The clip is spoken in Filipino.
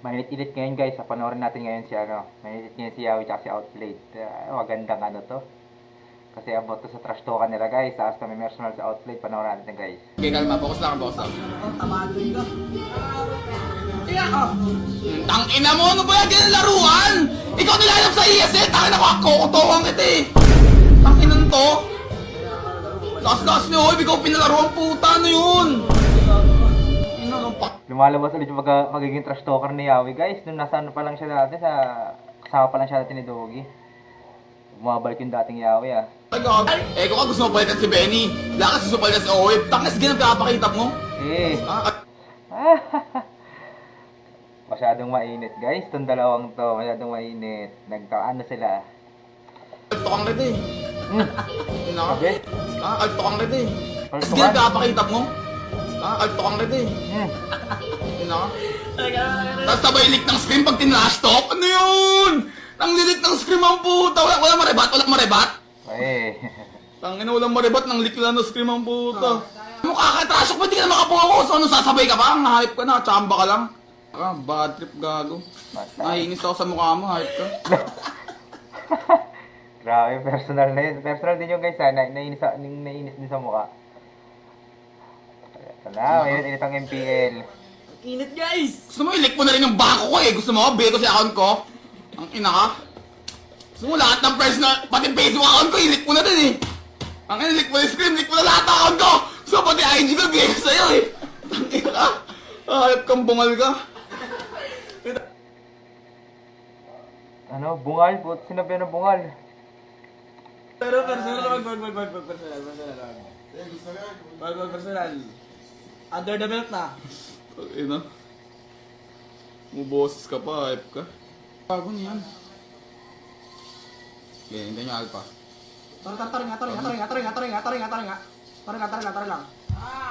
Mainit-init ngayon guys, sa panoorin natin ngayon si ano, mainit ngayon si Yawi tsaka si Outplayed. Magandang ano to. Kasi about to sa trash talkan nila guys, taas kami personal sa Outplayed, panoorin natin guys. Okay, kalma. Focus lang, focus lang. Tangina mo, ano ba yan? Ganyan laruan? Ikaw nilalap sa ESL, tangina ko, kukutukan kita eh. Tanginan to. Lakas-lakas niyo, ikaw pinalaruan puta, ano yun? Lumalabas ulit yung magiging trash talker ni Yawi guys, nung nasa ano pa lang siya dati, sa kasama pa lang siya dati ni Doggy. Bumabalik yung dating Yawi ah. Ay, God. Eh, kung gusto mo palitan si Benny, lakas gusto palitan si Owe, tangis ganyan pinapakita mo. Eh. Masyadong mainit guys, itong dalawang to, masyadong mainit. Nagkaano sila. Kalto kang red eh. Sabi? Kalto kang red eh. Kalto Tapos ka? ganyan pinapakita mo. Kalto kang red eh. Tapos sabay leak ng screen pag tinlash talk. Ano yun? Nang lilik ng screen ang puta. Walang marebat, walang marebat. Eh. Tangina, walang marebat, nang leak lang ng screen ang puta. Mukha ka trashok, ba't di ka na makapokus? Ano, sasabay ka ba? Hype ka na, tsamba ka lang. Bad trip gago. Naiinis ako sa mukha mo, hype ka. Grabe, personal na yun. Personal din yung guys ha, nainis din sa mukha. Ito na, mainit ang MPL. Init guys! Gusto mo, i-leak mo na rin yung bangko ko eh. Gusto mo, ko sa account ko. Ang ina ka. Gusto mo, lahat ng personal, pati Facebook account ko, i-leak mo na rin eh. Ang ina, leak mo na yung screen, leak mo na lahat ng account ko. So, pati IG ko, bigay ko sa'yo eh. Ang ina ka. Hayop kang bungal ka. Ano, bungal? Sinabi na bungal. Pero personal, personal. Under the belt na. Ang ina. Muboses ka pa, hype ka. Bago niyan. Okay, hindi nyo alpa. Taring nga.